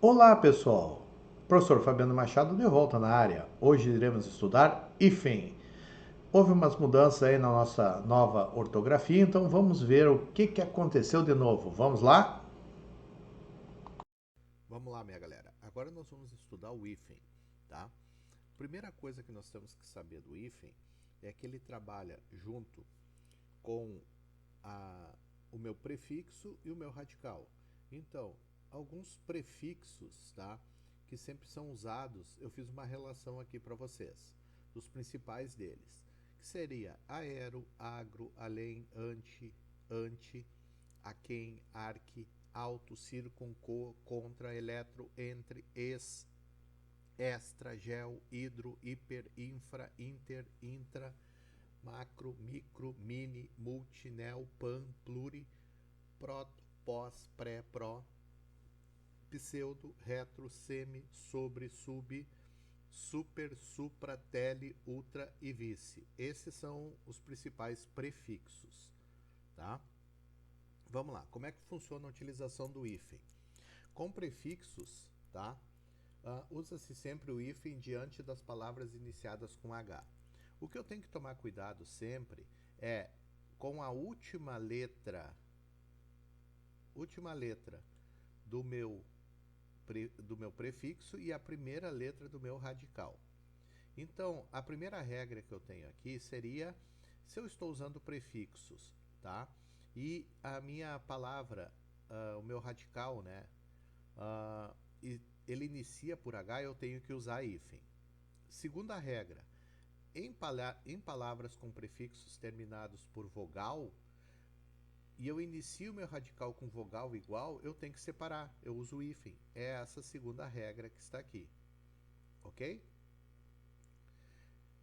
Olá, pessoal! Professor Fabiano Machado de volta na área. Hoje iremos estudar hífen. Houve umas mudanças aí na nossa nova ortografia, então vamos ver o que aconteceu de novo. Vamos lá? Vamos lá, minha galera. Agora nós vamos estudar o hífen, tá? Primeira coisa que nós temos que saber do hífen é que ele trabalha junto com a- o meu prefixo e o meu radical. Então, alguns prefixos, tá? Que sempre são usados, eu fiz uma relação aqui para vocês, dos principais deles, que seria aero, agro, além, ante, aquém, arque, alto, circun, co, contra, eletro, entre, extra, gel, hidro, hiper, infra, inter, intra, macro, micro, mini, multi, neo, pan, pluri, proto, pós, pré, pró, pseudo, retro, semi, sobre, sub, super, supra, tele, ultra e vice. Esses são os principais prefixos, tá? Vamos lá, como é que funciona a utilização do hífen? Com prefixos, tá? Usa-se sempre o hífen diante das palavras iniciadas com H. O que eu tenho que tomar cuidado sempre é com a última letra do meu prefixo e a primeira letra do meu radical. Então, a primeira regra que eu tenho aqui seria se eu estou usando prefixos, tá? E a minha palavra, o meu radical, né? Uh, ele inicia por H, eu tenho que usar hífen. Segunda regra, em palavras com prefixos terminados por vogal, e eu inicio meu radical com vogal igual, eu tenho que separar, eu uso o hífen. É essa segunda regra que está aqui, ok?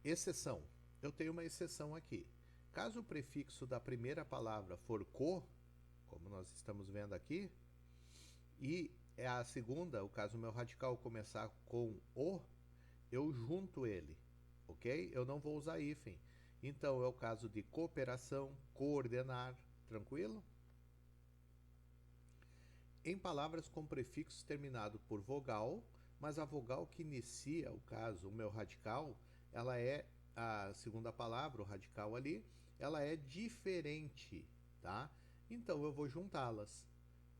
Exceção, eu tenho uma exceção aqui. Caso o prefixo da primeira palavra for co, como nós estamos vendo aqui, e é a segunda, o caso meu radical começar com o, eu junto ele, ok? Eu não vou usar hífen. Então é o caso de cooperação, coordenar, tranquilo? Em palavras com prefixos terminado por vogal, mas a vogal que inicia o caso, o meu radical, ela é a segunda palavra, o radical ali, ela é diferente, tá? Então eu vou juntá-las.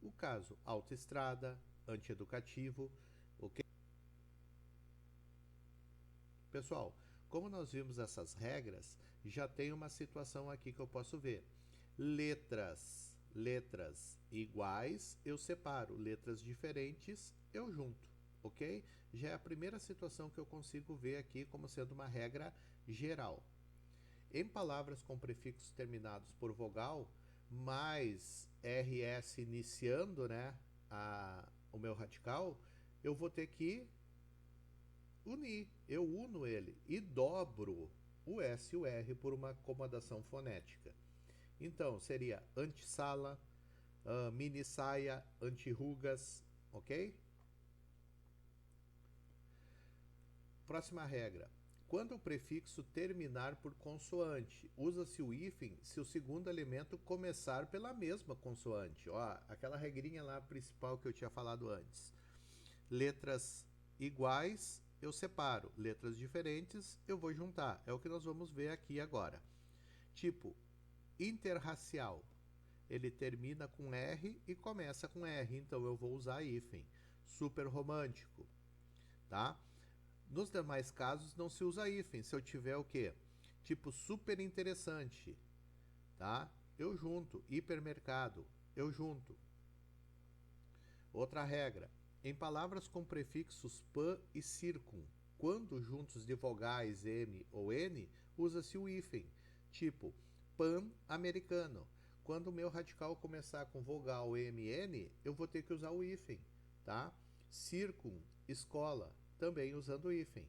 O caso autoestrada, antieducativo, ok? Pessoal, como nós vimos essas regras, já tem uma situação aqui que eu posso ver. Letras iguais, eu separo. Letras diferentes, eu junto, ok? Já é a primeira situação que eu consigo ver aqui como sendo uma regra geral. Em palavras com prefixos terminados por vogal, mais RS iniciando, né, o meu radical, eu vou ter que unir. Eu uno ele e dobro o S e o R por uma acomodação fonética. Então, seria antessala, mini saia, antirrugas, ok? Próxima regra. Quando o prefixo terminar por consoante, usa-se o hífen se o segundo elemento começar pela mesma consoante. Ó, aquela regrinha lá principal que eu tinha falado antes. Letras iguais, eu separo. Letras diferentes, eu vou juntar. É o que nós vamos ver aqui agora. Tipo, interracial. Ele termina com R e começa com R, então eu vou usar hífen. Super romântico, tá? Nos demais casos não se usa hífen. Se eu tiver o quê? Tipo super interessante, tá? Eu junto. Hipermercado, eu junto. Outra regra. Em palavras com prefixos pan e circum, quando juntos de vogais M ou N, usa-se o hífen. Tipo pan-americano. Quando o meu radical começar com vogal MN, eu vou ter que usar o hífen, tá? Circum, escola, também usando o hífen.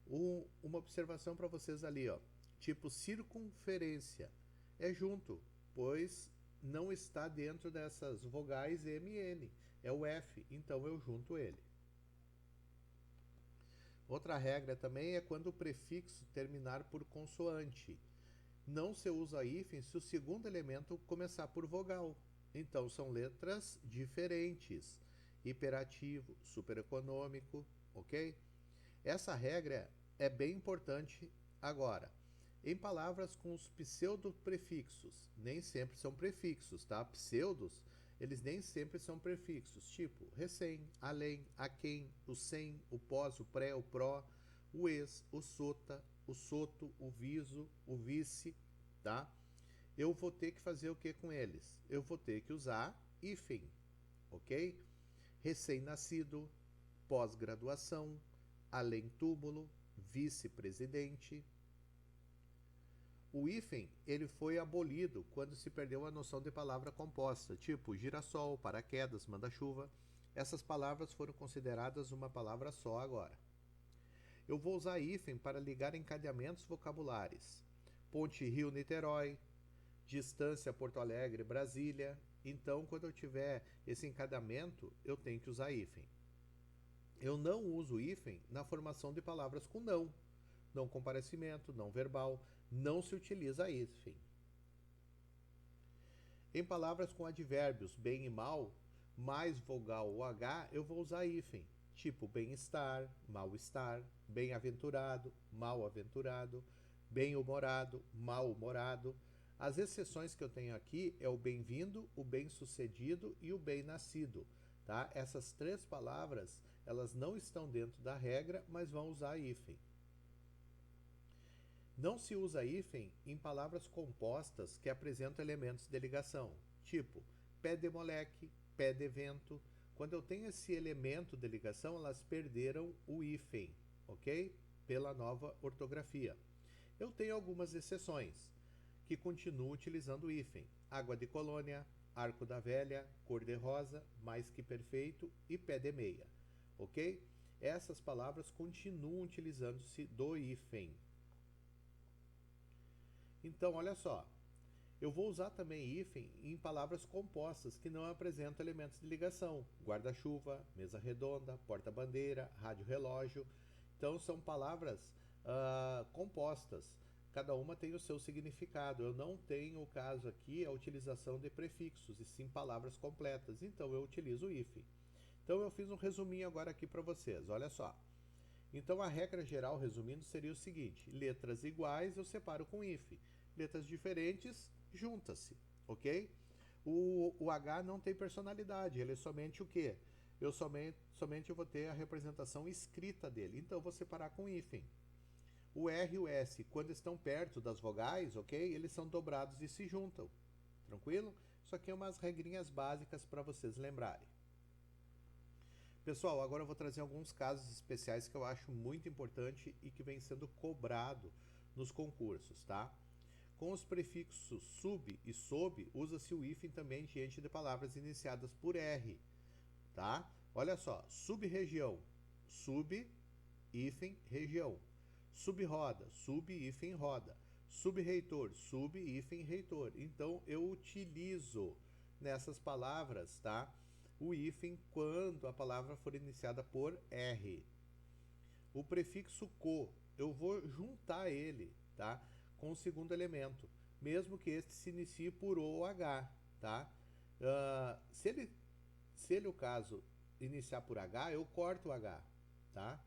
Uma observação para vocês ali, ó. Tipo circunferência. É junto, pois não está dentro dessas vogais MN. É o F, então eu junto ele. Outra regra também é quando o prefixo terminar por consoante. Não se usa hífen se o segundo elemento começar por vogal. Então são letras diferentes. hiperativo, supereconômico, ok? Essa regra é bem importante agora. Em palavras com os pseudoprefixos, nem sempre são prefixos, tá? Pseudos, eles nem sempre são prefixos, tipo recém, além, aquém, o sem, o pós, o pré, o pró, o ex, o sota, o soto, o viso, o vice, tá? Eu vou ter que fazer o que com eles? Eu vou ter que usar hífen, ok? Recém-nascido, pós-graduação, além-túmulo, vice-presidente. O hífen, ele foi abolido quando se perdeu a noção de palavra composta, tipo girassol, paraquedas, manda-chuva. Essas palavras foram consideradas uma palavra só agora. Eu vou usar hífen para ligar encadeamentos vocabulares. Ponte Rio-Niterói, distância Porto Alegre-Brasília. Então, quando eu tiver esse encadeamento, eu tenho que usar hífen. Eu não uso hífen na formação de palavras com não. Não comparecimento, não verbal, não se utiliza hífen. Em palavras com advérbios bem e mal, mais vogal ou H, eu vou usar hífen, tipo bem-estar, mal-estar, bem-aventurado, mal-aventurado, bem-humorado, mal-humorado. As exceções que eu tenho aqui é o bem-vindo, o bem-sucedido e o bem-nascido. Tá? Essas três palavras, elas não estão dentro da regra, mas vão usar hífen. Não se usa hífen em palavras compostas que apresentam elementos de ligação, tipo pé de moleque, pé de vento. Quando eu tenho esse elemento de ligação, elas perderam o hífen, ok? Pela nova ortografia. Eu tenho algumas exceções que continuam utilizando o hífen. Água de colônia, arco da velha, cor de rosa, mais que perfeito e pé de meia, ok? Essas palavras continuam utilizando-se do hífen. Então, olha só, eu vou usar também hífen em palavras compostas que não apresentam elementos de ligação. Guarda-chuva, mesa redonda, porta-bandeira, rádio-relógio. Então, são palavras compostas. Cada uma tem o seu significado. Eu não tenho, o caso aqui, a utilização de prefixos, e sim palavras completas. Então, eu utilizo o hífen. Então, eu fiz um resuminho agora aqui para vocês. Olha só. Então, a regra geral, resumindo, seria o seguinte: letras iguais eu separo com hífen, letras diferentes, junta-se, ok? O H não tem personalidade, ele é somente o quê? Eu somente vou ter a representação escrita dele, então eu vou separar com hífen. O R e o S, quando estão perto das vogais, ok? Eles são dobrados e se juntam, tranquilo? Isso aqui é umas regrinhas básicas para vocês lembrarem. Pessoal, agora eu vou trazer alguns casos especiais que eu acho muito importante e que vem sendo cobrado nos concursos, tá? Com os prefixos sub e sob, usa-se o hífen também diante de palavras iniciadas por R, tá? Olha só, sub-região, sub, hífen, região. Sub-roda, sub, hífen, roda. Sub-reitor, sub, hífen, reitor. Então, eu utilizo nessas palavras, tá? O hífen quando a palavra for iniciada por R. O prefixo co, eu vou juntar ele, tá? Com o segundo elemento, mesmo que este se inicie por O ou H, tá? Se ele, o caso, iniciar por H, eu corto o H, tá?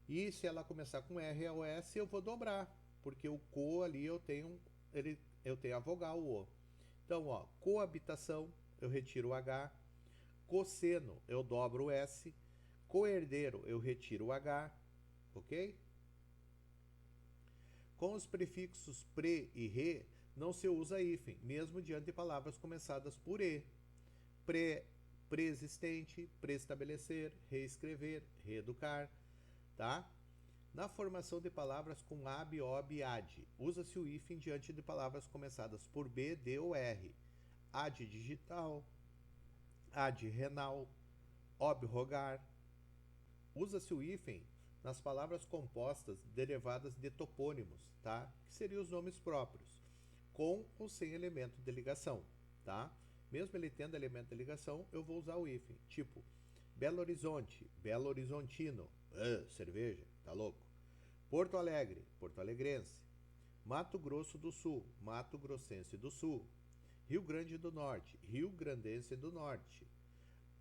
E se ela começar com R ou S, eu vou dobrar, porque o co ali eu tenho a vogal O. Então, ó, coabitação, eu retiro o H. Cosseno, eu dobro o S. Coerdeiro, eu retiro o H. Ok? Com os prefixos pre e re, não se usa hífen, mesmo diante de palavras começadas por e. Preexistente, preestabelecer, reescrever, reeducar, tá? Na formação de palavras com ab, ob, ad, usa-se o hífen diante de palavras começadas por b, d ou r. Ad digital, ad renal, ob rogar. Usa-se o hífen nas palavras compostas derivadas de topônimos, tá? Que seriam os nomes próprios, com ou sem elemento de ligação, tá? Mesmo ele tendo elemento de ligação, eu vou usar o hífen, tipo Belo Horizonte, Belo Horizontino, cerveja, tá louco? Porto Alegre, Porto Alegrense. Mato Grosso do Sul, Mato Grossense do Sul. Rio Grande do Norte, Rio Grandense do Norte.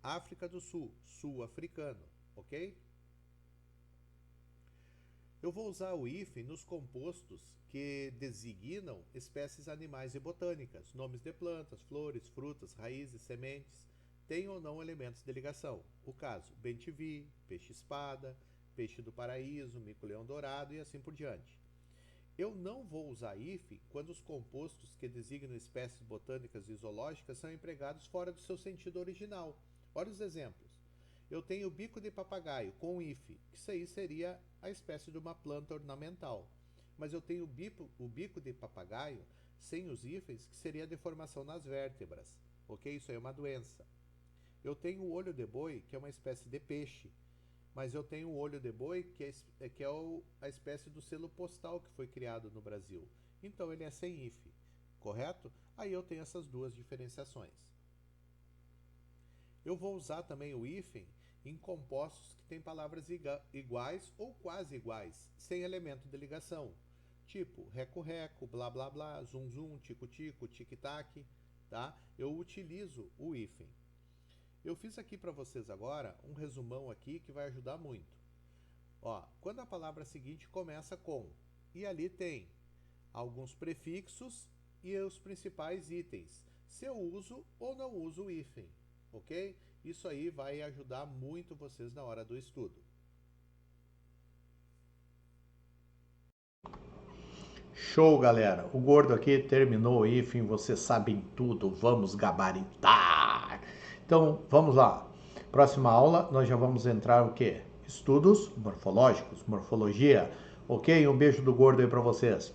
África do Sul, sul-africano, ok? Eu vou usar o hífen nos compostos que designam espécies animais e botânicas, nomes de plantas, flores, frutas, raízes, sementes, têm ou não elementos de ligação. O caso, bem-te-vi, peixe-espada, peixe do paraíso, mico-leão dourado e assim por diante. Eu não vou usar hífen quando os compostos que designam espécies botânicas e zoológicas são empregados fora do seu sentido original. Olha os exemplos. Eu tenho o bico de papagaio com hífen, que isso aí seria a espécie de uma planta ornamental. Mas eu tenho o bico de papagaio sem os hífens, que seria a deformação nas vértebras. Ok? Isso aí é uma doença. Eu tenho o olho de boi, que é uma espécie de peixe. Mas eu tenho o olho de boi, que é a espécie do selo postal que foi criado no Brasil. Então ele é sem hífen, correto? Aí eu tenho essas duas diferenciações. Eu vou usar também o hífen em compostos que têm palavras iguais ou quase iguais, sem elemento de ligação. Tipo reco-reco, blá blá blá, zum zum, tico-tico, tic-tac, tá? Eu utilizo o hífen. Eu fiz aqui para vocês agora um resumão aqui que vai ajudar muito. Ó, quando a palavra seguinte começa com, e ali tem alguns prefixos e os principais itens, se eu uso ou não uso o hífen, ok? Isso aí vai ajudar muito vocês na hora do estudo. Show, galera. O gordo aqui terminou o hífen, vocês sabem tudo, vamos gabaritar. Então, vamos lá. Próxima aula, nós já vamos entrar o quê? Estudos morfológicos, morfologia. Ok? Um beijo do gordo aí para vocês.